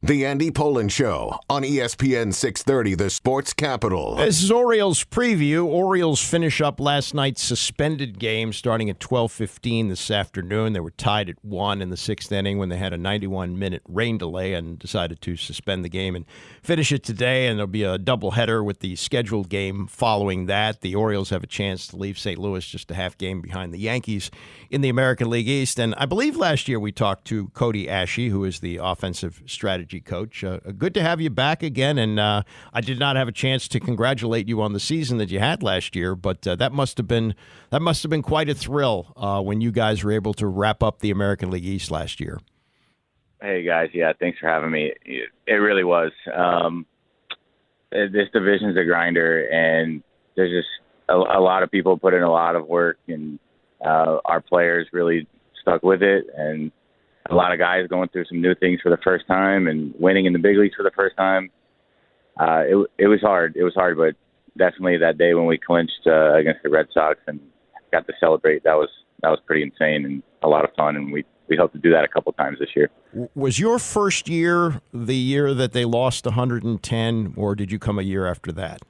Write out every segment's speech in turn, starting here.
The Andy Pollin Show on ESPN 630, the sports capital. This is Orioles preview. Orioles finish up last night's suspended game starting at 12:15 this afternoon. They were tied at 1 in the sixth inning when they had a 91-minute rain delay and decided to suspend the game and finish it today. And there'll be a doubleheader with the scheduled game following that. The Orioles have a chance to leave St. Louis just a half game behind the Yankees in the American League East. And I believe last year we talked to Cody Asche, who is the offensive strategy coach. Good to have you back again, and I did not have a chance to congratulate you on the season that you had last year, but that must have been quite a thrill when you guys were able to wrap up the American League East last year. Hey guys, yeah, thanks for having me. It really was. This division's a grinder, and there's just a lot of people put in a lot of work, and our players really stuck with it, and a lot of guys going through some new things for the first time and winning in the big leagues for the first time. It was hard. It was hard, but definitely that day when we clinched against the Red Sox and got to celebrate, that was pretty insane and a lot of fun, and we hope to do that a couple times this year. Was your first year the year that they lost 110, or did you come a year after that?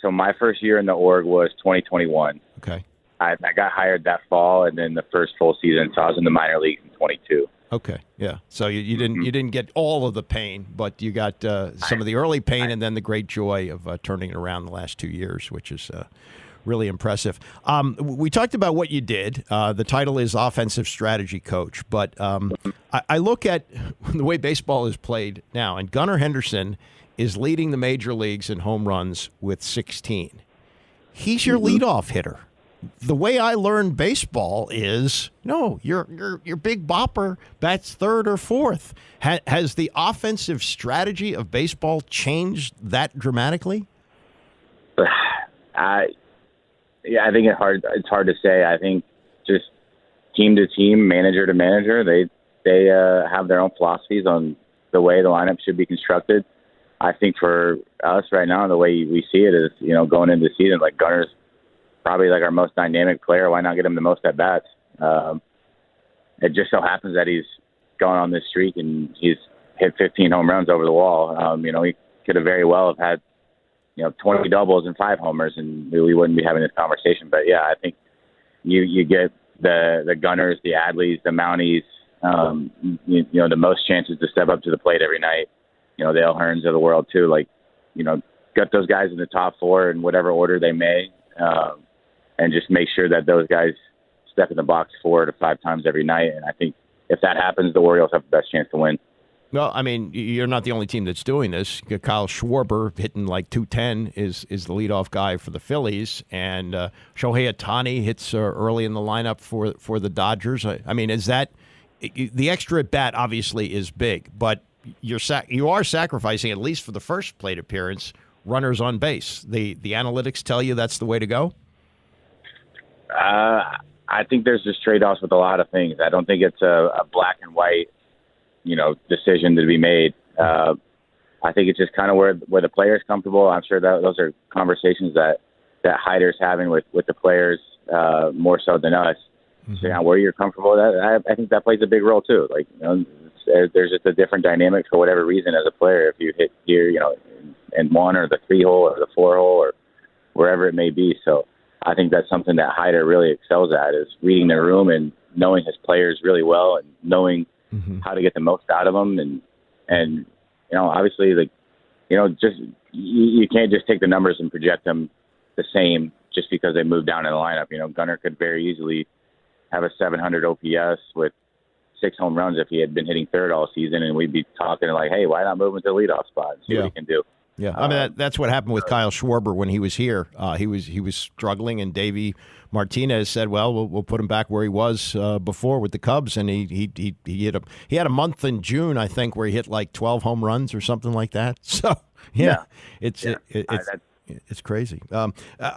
So my first year in the org was 2021. Okay. I got hired that fall, and then the first full season, so I was in the minor leagues in 22. Okay, yeah. So you didn't get all of the pain, but you got some of the early pain, and then the great joy of turning it around the last 2 years, which is really impressive. We talked about what you did. The title is offensive strategy coach, but I look at the way baseball is played now, and Gunnar Henderson is leading the major leagues in home runs with 16. He's your leadoff hitter. The way I learned baseball is, no, your big bopper bats third or fourth. Has the offensive strategy of baseball changed that dramatically? I think it's hard to say. I think just team to team, manager to manager, they have their own philosophies on the way the lineup should be constructed. I think for us right now, the way we see it is, going into the season, like Gunnar's probably like our most dynamic player. Why not get him the most at bats? It just so happens that he's gone on this streak and he's hit 15 home runs over the wall. He could have very well have had 20 doubles and 5 homers, and we wouldn't be having this conversation. But yeah, I think you get the Gunnars, the Adleys, the Mounties, the most chances to step up to the plate every night. The Elherns of the world too. Get those guys in the top 4 in whatever order they may. And just make sure that those guys step in the box 4 to 5 times every night. And I think if that happens, the Orioles have the best chance to win. Well, I mean, you're not the only team that's doing this. Kyle Schwarber hitting like 210 is the leadoff guy for the Phillies, and Shohei Ohtani hits early in the lineup for the Dodgers. I mean, is that the extra at bat? Obviously, is big, but you are sacrificing, at least for the first plate appearance, runners on base. The analytics tell you that's the way to go. I think there's just trade-offs with a lot of things. I don't think it's a black and white, decision to be made. I think it's just kind of where the player's comfortable. I'm sure that those are conversations that Hyder's having with the players more so than us. Mm-hmm. So, where you're comfortable with that, I think that plays a big role too. There's just a different dynamic for whatever reason as a player. If you hit here, in 1 or the 3 hole or the 4 hole or wherever it may be. So I think that's something that Hyder really excels at, is reading the room and knowing his players really well and knowing how to get the most out of them. And obviously, just you can't just take the numbers and project them the same just because they moved down in the lineup. Gunnar could very easily have a 700 OPS with 6 home runs if he had been hitting third all season, and we'd be talking like, hey, why not move him to the leadoff spot and see what he can do? Yeah, I mean that's what happened with Kyle Schwarber when he was here. He was struggling, and Davey Martinez said, "Well, we'll put him back where he was before with the Cubs." And he had a month in June, I think, where he hit like 12 home runs or something like that. So it's crazy.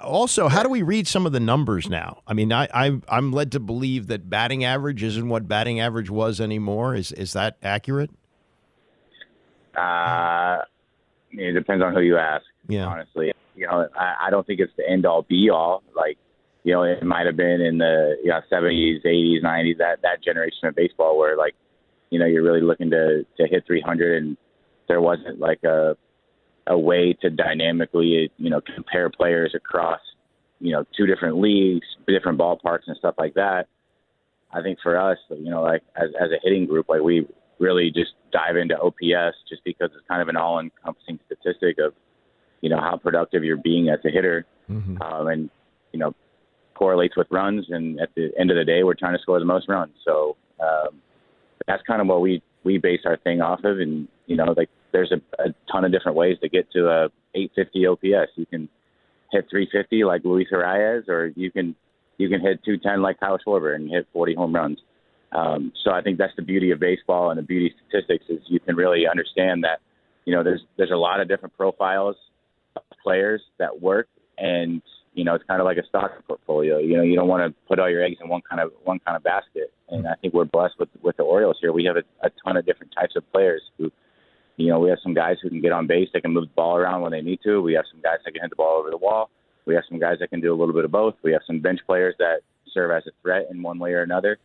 Also, how do we read some of the numbers now? I mean, I'm led to believe that batting average isn't what batting average was anymore. Is that accurate? It depends on who you ask. Yeah. Honestly, I don't think it's the end all be all. It might have been in the 70s, 80s, 90s, that generation of baseball where you're really looking to hit 300, and there wasn't like a way to dynamically, compare players across, two different leagues, different ballparks and stuff like that. I think for us, like as a hitting group, like we really just dive into OPS just because it's kind of an all-encompassing statistic of, how productive you're being as a hitter. Mm-hmm. And, correlates with runs. And at the end of the day, we're trying to score the most runs. So that's kind of what we base our thing off of. And, like there's a ton of different ways to get to a 850 OPS. You can hit 350 like Luis Arias, or you can hit 210 like Kyle Schwarber and hit 40 home runs. So I think that's the beauty of baseball and the beauty of statistics is you can really understand that, there's a lot of different profiles of players that work, and, it's kind of like a stock portfolio. You don't want to put all your eggs in one kind of basket. And I think we're blessed with the Orioles here. We have a ton of different types of players who, we have some guys who can get on base. They can move the ball around when they need to. We have some guys that can hit the ball over the wall. We have some guys that can do a little bit of both. We have some bench players that serve as a threat in one way or another.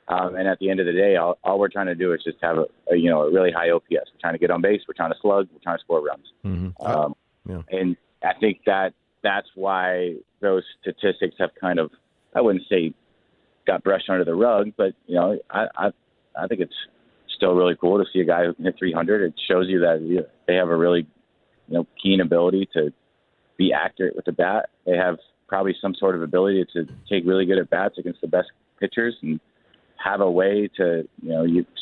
And at the end of the day, all we're trying to do is just have a really high OPS. We're trying to get on base. We're trying to slug. We're trying to score runs. Mm-hmm. And I think that's why those statistics have kind of, I wouldn't say got brushed under the rug, but, I think it's still really cool to see a guy who can hit 300. It shows you that they have a really, keen ability to be accurate with the bat. They have probably some sort of ability to take really good at bats against the best pitchers and have a way to,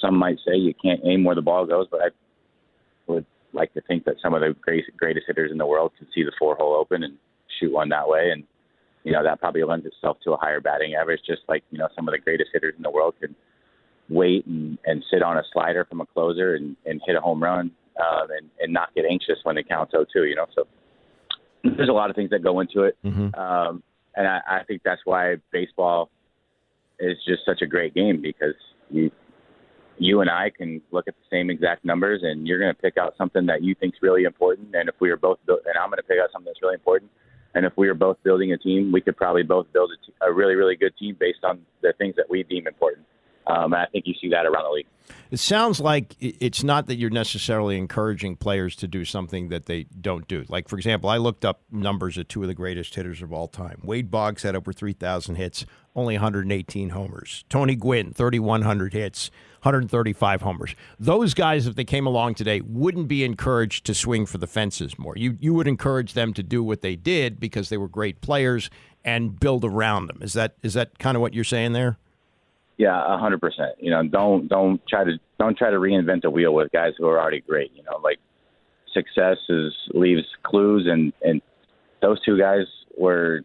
some might say you can't aim where the ball goes, but I would like to think that some of the greatest hitters in the world can see the 4-hole open and shoot one that way. And, that probably lends itself to a higher batting average, just like, some of the greatest hitters in the world could wait and sit on a slider from a closer and hit a home run and not get anxious when the count's 0-2, So there's a lot of things that go into it. Mm-hmm. And I think that's why baseball is just such a great game, because you and I can look at the same exact numbers, and you're going to pick out something that you think is really important. And if we are both, and I'm going to pick out something that's really important. And if we were both building a team, we could probably both build a really, really good team based on the things that we deem important. And I think you see that around the league. It sounds like it's not that you're necessarily encouraging players to do something that they don't do. Like, for example, I looked up numbers of two of the greatest hitters of all time. Wade Boggs had over 3,000 hits, only 118 homers. Tony Gwynn, 3,100 hits, 135 homers. Those guys, if they came along today, wouldn't be encouraged to swing for the fences more. You would encourage them to do what they did because they were great players and build around them. Is that kind of what you're saying there? Yeah, 100%. Don't try to reinvent the wheel with guys who are already great. Like success leaves clues, and those two guys were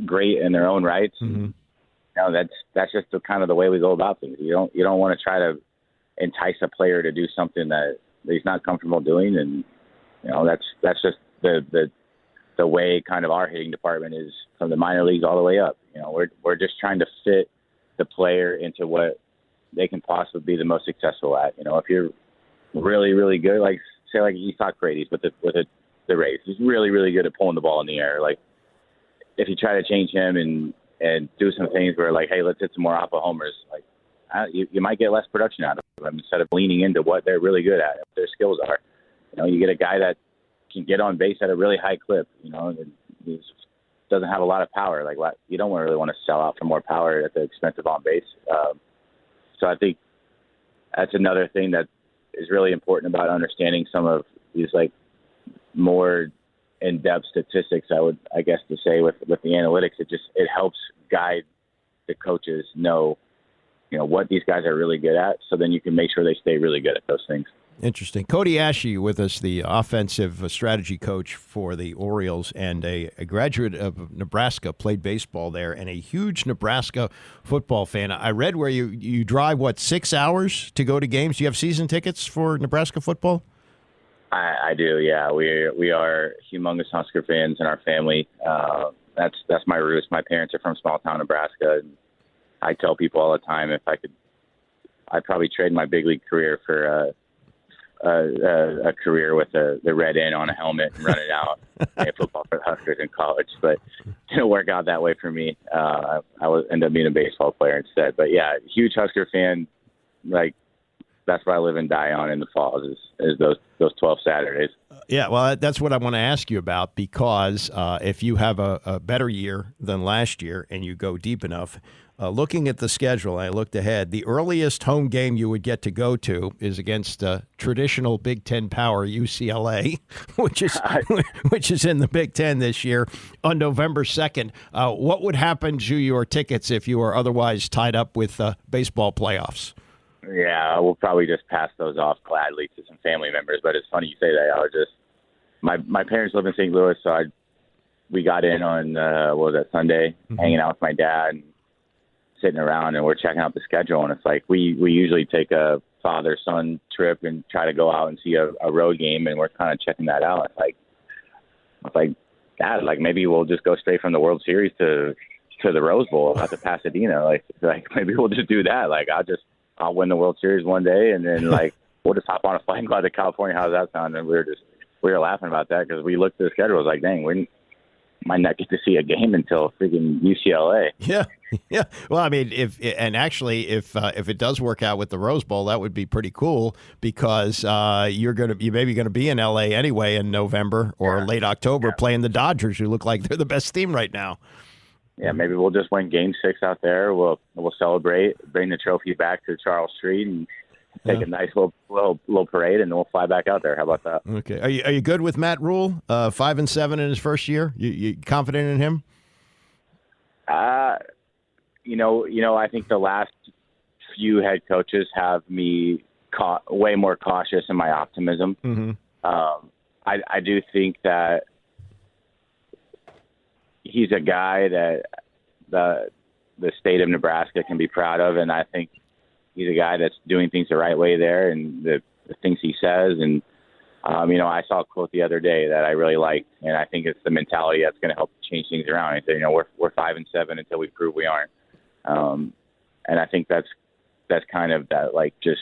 great in their own rights. Mm-hmm. That's just kind of the way we go about things. You don't want to try to entice a player to do something that he's not comfortable doing, and that's just the way kind of our hitting department is from the minor leagues all the way up. We're just trying to fit the player into what they can possibly be the most successful at. If you're really, really good, like say like Isak Brady's with the Rays, he's really, really good at pulling the ball in the air. Like if you try to change him and do some things where like, hey, let's hit some more Appa homers, like you might get less production out of them instead of leaning into what they're really good at, what their skills are. You get a guy that can get on base at a really high clip, and he's doesn't have a lot of power. Like you don't really want to sell out for more power at the expense of on base. So I think that's another thing that is really important about understanding some of these like more in-depth statistics. I guess to say with the analytics, it helps guide the coaches know what these guys are really good at. So then you can make sure they stay really good at those things. Interesting. Cody Asche with us, the offensive strategy coach for the Orioles and a graduate of Nebraska, played baseball there, and a huge Nebraska football fan. I read where you drive, 6 hours to go to games? Do you have season tickets for Nebraska football? I do, yeah. We are humongous Husker fans in our family. That's my roots. My parents are from small town Nebraska. And I tell people all the time if I could, I'd probably trade my big league career for a career with the red N on a helmet and running out play football for the Huskers in college, but it didn't work out that way for me. I would end up being a baseball player instead. But yeah, huge Husker fan. Like that's what I live and die on in the falls is those 12 Saturdays. Yeah, well, that's what I want to ask you about, because if you have a better year than last year and you go deep enough, looking at the schedule, I looked ahead. The earliest home game you would get to go to is against traditional Big Ten power UCLA, which is in the Big Ten this year, on November 2nd. What would happen to your tickets if you were otherwise tied up with baseball playoffs? Yeah, we'll probably just pass those off gladly to some family members. But it's funny you say that. I was just my parents live in St. Louis, so we got in on what was that, Sunday, hanging out with my dad and sitting around, and we're checking out the schedule. And it's like we usually take a father-son trip and try to go out and see a road game, and we're kind of checking that out. I was like, Dad, like maybe we'll just go straight from the World Series to the Rose Bowl out to Pasadena. Like maybe we'll just do that. Like I'll win the World Series one day, and then we'll just hop on a flight and go out to California. How's that sound? And we were laughing about that because we looked at the schedule. It was like, dang, we might not get to see a game until freaking UCLA. Yeah. Well, I mean, if it does work out with the Rose Bowl, that would be pretty cool, because you're maybe gonna be in LA anyway in November or late October playing the Dodgers, who look like they're the best team right now. Yeah, maybe we'll just win Game 6 out there. We'll celebrate, bring the trophy back to Charles Street, and take a nice little parade, and then we'll fly back out there. How about that? Okay. Are you good with Matt Rule? 5-7 in his first year. You confident in him? I think the last few head coaches have me way more cautious in my optimism. Mm-hmm. I do think that he's a guy that the state of Nebraska can be proud of, and I think he's a guy that's doing things the right way there, and the things he says. And I saw a quote the other day that I really liked, and I think it's the mentality that's going to help change things around. He said, we're 5-7 until we prove we aren't, and I think that's kind of that, like, just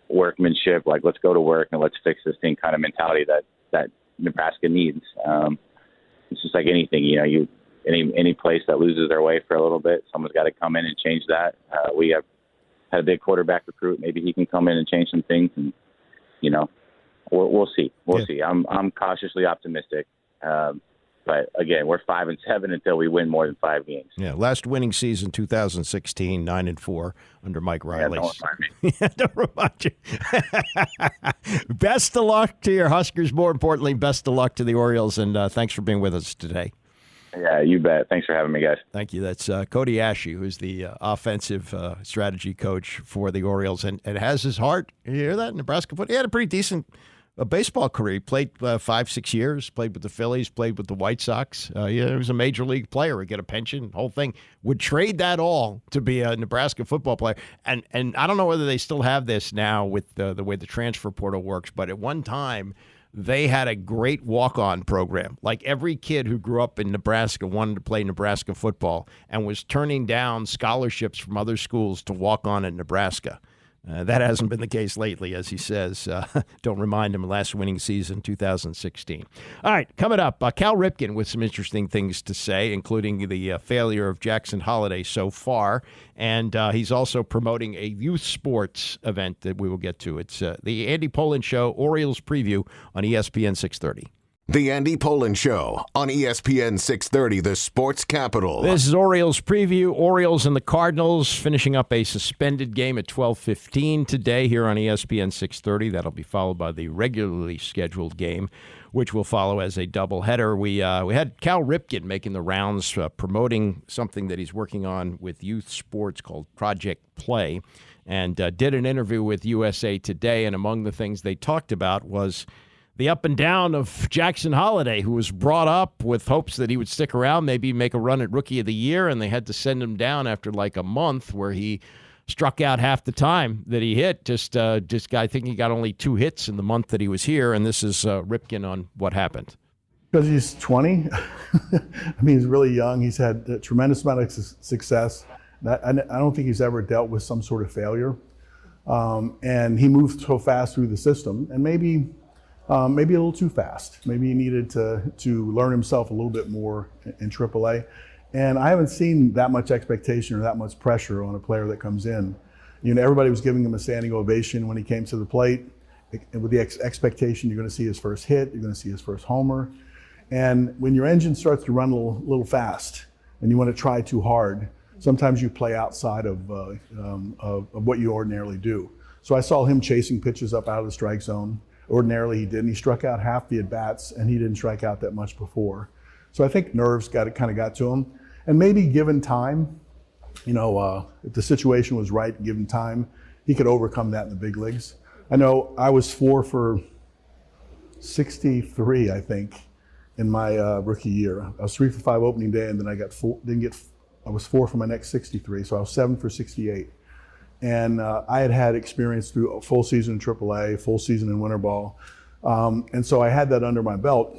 workmanship, like, let's go to work and let's fix this thing kind of mentality that Nebraska needs. It's just like anything, any place that loses their way for a little bit, someone's got to come in and change that. We have had a big quarterback recruit. Maybe he can come in and change some things, and we'll see. We'll see. I'm cautiously optimistic, but again, we're 5-7 until we win more than 5 games. Yeah, last winning season 2016, 9-4 under Mike Riley. Yeah, don't remind me. Don't remind you. Best of luck to your Huskers. More importantly, best of luck to the Orioles, and thanks for being with us today. Yeah, you bet. Thanks for having me, guys. Thank you. That's Cody Asche, who's the offensive strategy coach for the Orioles, and has his heart. You hear that? Nebraska football. He had a pretty decent baseball career. He played 5-6 years, played with the Phillies, played with the White Sox. He was a major league player. He'd get a pension, whole thing. Would trade that all to be a Nebraska football player. And I don't know whether they still have this now with the way the transfer portal works, but at one time, they had a great walk-on program. Like, every kid who grew up in Nebraska wanted to play Nebraska football and was turning down scholarships from other schools to walk on in Nebraska. That hasn't been the case lately, as he says. Don't remind him, last winning season, 2016. All right, coming up, Cal Ripken with some interesting things to say, including the failure of Jackson Holiday so far. And he's also promoting a youth sports event that we will get to. It's the Andy Pollin Show, Orioles Preview on ESPN 630. The Andy Pollin Show on ESPN 630, the sports capital. This is Orioles Preview. Orioles and the Cardinals finishing up a suspended game at 12:15 today here on ESPN 630. That'll be followed by the regularly scheduled game, which will follow as a doubleheader. We had Cal Ripken making the rounds, promoting something that he's working on with youth sports called Project Play, and did an interview with USA Today, and among the things they talked about was the up and down of Jackson Holiday, who was brought up with hopes that he would stick around, maybe make a run at Rookie of the Year, and they had to send him down after like a month where he struck out half the time that he hit. I think he got only 2 hits in the month that he was here, and this is Ripken on what happened. Because he's 20. I mean, he's really young. He's had a tremendous amount of success. I don't think he's ever dealt with some sort of failure. And he moved so fast through the system, and maybe a little too fast. Maybe he needed to learn himself a little bit more in AAA. And I haven't seen that much expectation or that much pressure on a player that comes in. Everybody was giving him a standing ovation when he came to the plate, with the expectation you're going to see his first hit, you're going to see his first homer. And when your engine starts to run a little fast and you want to try too hard, sometimes you play outside of what you ordinarily do. So I saw him chasing pitches up out of the strike zone. Ordinarily he didn't. He struck out half the at-bats, and he didn't strike out that much before. So I think nerves kind of got to him. And maybe given time, if the situation was right, given time, he could overcome that in the big leagues. I know I was 4 for 63, I think, in my rookie year. I was 3 for 5 opening day, and then I was 4 for my next 63, so I was 7 for 68. And I had experience through a full season in AAA, full season in winter ball. And so I had that under my belt,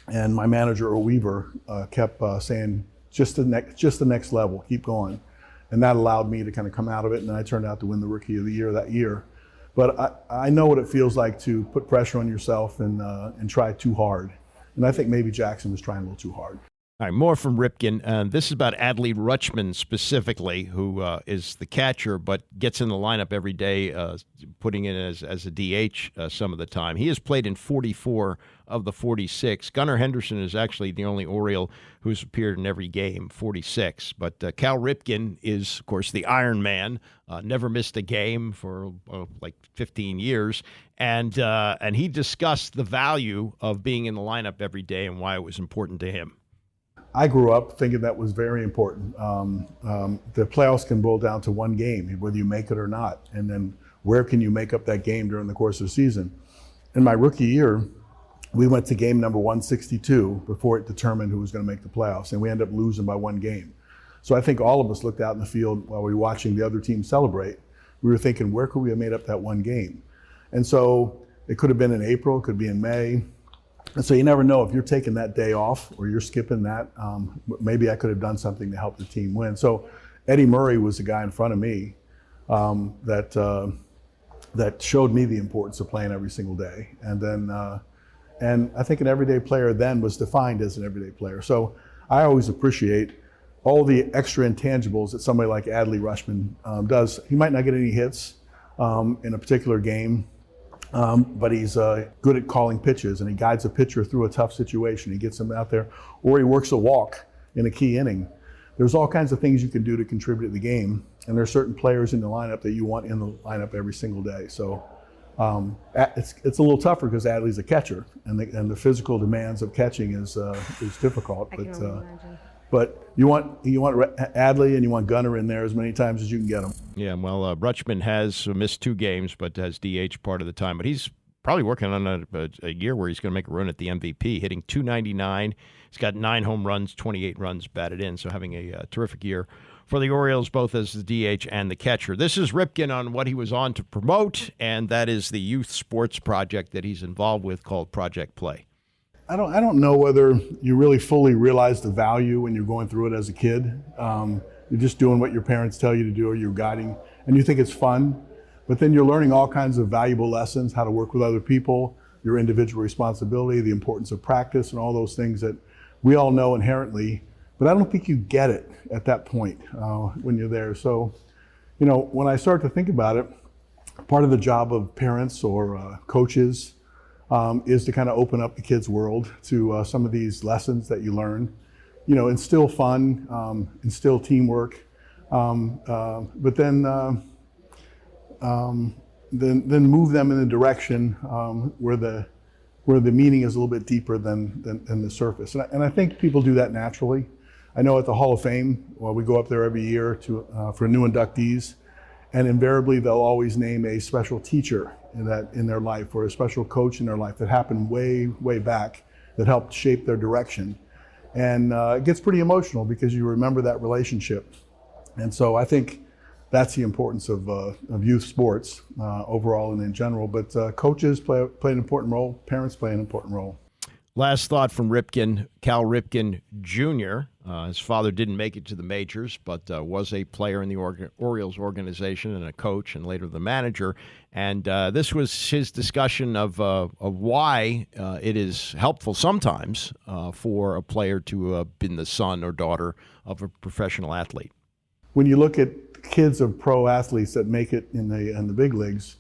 and my manager, Earl Weaver, kept saying, just the next level, keep going. And that allowed me to kind of come out of it, and I turned out to win the Rookie of the Year that year. But I know what it feels like to put pressure on yourself and try too hard. And I think maybe Jackson was trying a little too hard. All right, more from Ripken. This is about Adley Rutschman specifically, who is the catcher, but gets in the lineup every day, putting in as a DH some of the time. He has played in 44 of the 46. Gunnar Henderson is actually the only Oriole who's appeared in every game, 46. But Cal Ripken is, of course, the Iron Man. Never missed a game for like 15 years. And he discussed the value of being in the lineup every day and why it was important to him. I grew up thinking that was very important. The playoffs can boil down to one game, whether you make it or not. And then where can you make up that game during the course of the season? In my rookie year, we went to game number 162 before it determined who was going to make the playoffs, and we ended up losing by 1 game. So I think all of us looked out in the field while we were watching the other team celebrate. We were thinking, where could we have made up that 1 game? And so it could have been in April, it could be in May. And so you never know if you're taking that day off or you're skipping that. Maybe I could have done something to help the team win. So Eddie Murray was the guy in front of me that showed me the importance of playing every single day. And then, and I think an everyday player then was defined as an everyday player. So I always appreciate all the extra intangibles that somebody like Adley Rutschman does. He might not get any hits in a particular game. But he's good at calling pitches, and he guides a pitcher through a tough situation. He gets him out there, or he works a walk in a key inning. There's all kinds of things you can do to contribute to the game, and there are certain players in the lineup that you want in the lineup every single day. So it's a little tougher because Adley's a catcher, and the physical demands of catching is difficult. I can only imagine. But you want Adley and you want Gunnar in there as many times as you can get them. Yeah, well, Rutschman has missed 2 games, but has DH part of the time. But he's probably working on a year where he's going to make a run at the MVP, hitting .299. He's got 9 home runs, 28 runs batted in, so having a terrific year for the Orioles, both as the DH and the catcher. This is Ripken on what he was on to promote, and that is the youth sports project that he's involved with called Project Play. I don't know whether you really fully realize the value when you're going through it as a kid. You're just doing what your parents tell you to do, or you're guiding, and you think it's fun. But then you're learning all kinds of valuable lessons, how to work with other people, your individual responsibility, the importance of practice, and all those things that we all know inherently. But I don't think you get it at that point when you're there. So, when I start to think about it, part of the job of parents or coaches is to kind of open up the kids' world to some of these lessons that you learn. Instill fun, instill teamwork, but then move them in a direction where the meaning is a little bit deeper than the surface. And I think people do that naturally. I know at the Hall of Fame, we go up there every year for new inductees, and invariably they'll always name a special teacher in their life, or a special coach in their life that happened way, way back that helped shape their direction. And it gets pretty emotional because you remember that relationship. And so I think that's the importance of youth sports overall and in general. But coaches play an important role. Parents play an important role. Last thought from Ripken, Cal Ripken Jr. His father didn't make it to the majors, but was a player in the Orioles organization and a coach and later the manager. And this was his discussion of why it is helpful sometimes for a player to have been the son or daughter of a professional athlete. When you look at kids of pro athletes that make it in the big leagues,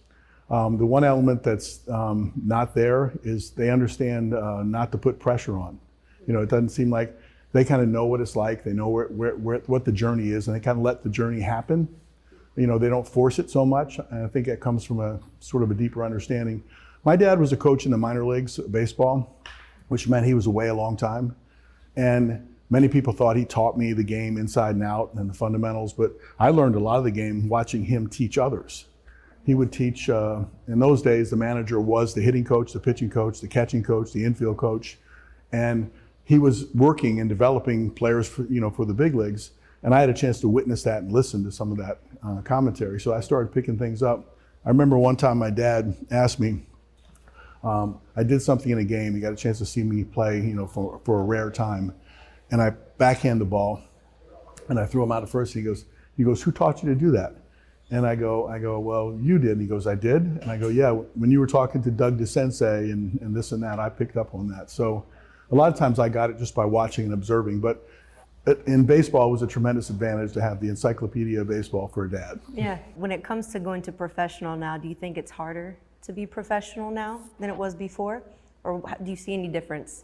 the one element that's not there is they understand not to put pressure on. It doesn't seem like they kind of know what it's like. They know what the journey is, and they kind of let the journey happen. They don't force it so much. And I think that comes from a sort of a deeper understanding. My dad was a coach in the minor leagues baseball, which meant he was away a long time. And many people thought he taught me the game inside and out and the fundamentals, but I learned a lot of the game watching him teach others. He would teach, in those days, the manager was the hitting coach, the pitching coach, the catching coach, the infield coach. And he was working and developing players for the big leagues. And I had a chance to witness that and listen to some of that commentary. So I started picking things up. I remember one time my dad asked me, I did something in a game. He got a chance to see me play, for a rare time. And I backhand the ball and I threw him out at first. He goes, "Who taught you to do that?" And I go, "Well, you did." And he goes, "I did?" And I go, "Yeah, when you were talking to Doug DeSensei and this and that, I picked up on that." So a lot of times I got it just by watching and observing. But in baseball, it was a tremendous advantage to have the encyclopedia of baseball for a dad. Yeah. When it comes to going to professional now, do you think it's harder to be professional now than it was before? Or do you see any difference?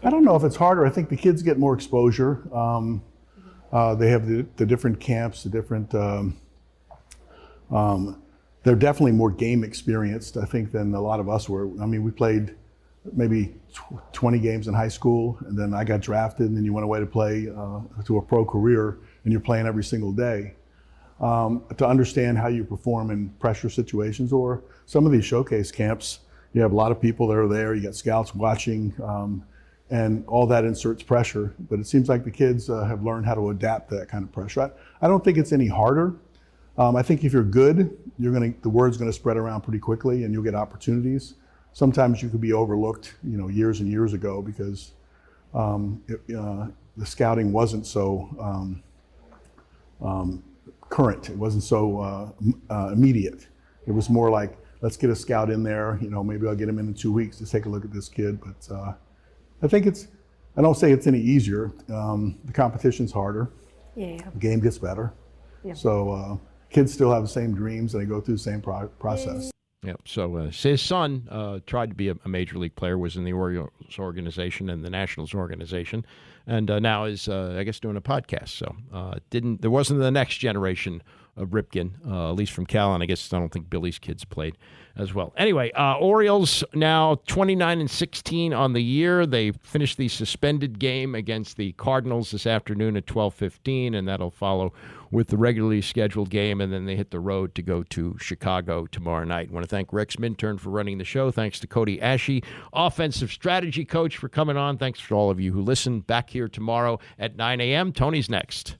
I don't know if it's harder. I think the kids get more exposure. They have the different camps, the different, they're definitely more game experienced, I think, than a lot of us were. I mean, we played maybe 20 games in high school, and then I got drafted, and then you went away to play to a pro career, and you're playing every single day. To understand how you perform in pressure situations, or some of these showcase camps, you have a lot of people that are there, you got scouts watching, and all that inserts pressure. But it seems like the kids have learned how to adapt to that kind of pressure. I don't think it's any harder. I think if you're good, the word's gonna spread around pretty quickly, and you'll get opportunities. Sometimes you could be overlooked, years and years ago because the scouting wasn't so current. It wasn't so immediate. It was more like, let's get a scout in there. Maybe I'll get him in 2 weeks to take a look at this kid. But I think I don't say it's any easier. The competition's harder. Yeah. The game gets better. Yeah. So kids still have the same dreams and they go through the same process. Yeah. So his son tried to be a major league player, was in the Orioles organization and the Nationals organization, and now is, I guess, doing a podcast. So there wasn't the next generation of Ripken, at least from Cal, and I guess I don't think Billy's kids played as well. Anyway, Orioles now 29-16 on the year. They finished the suspended game against the Cardinals this afternoon at 12:15, and that'll follow with the regularly scheduled game, and then they hit the road to go to Chicago tomorrow night. I want to thank Rex Minturn for running the show. Thanks to Cody Asche, offensive strategy coach, for coming on. Thanks for all of you who listen. Back here tomorrow at 9 a.m. Tony's next.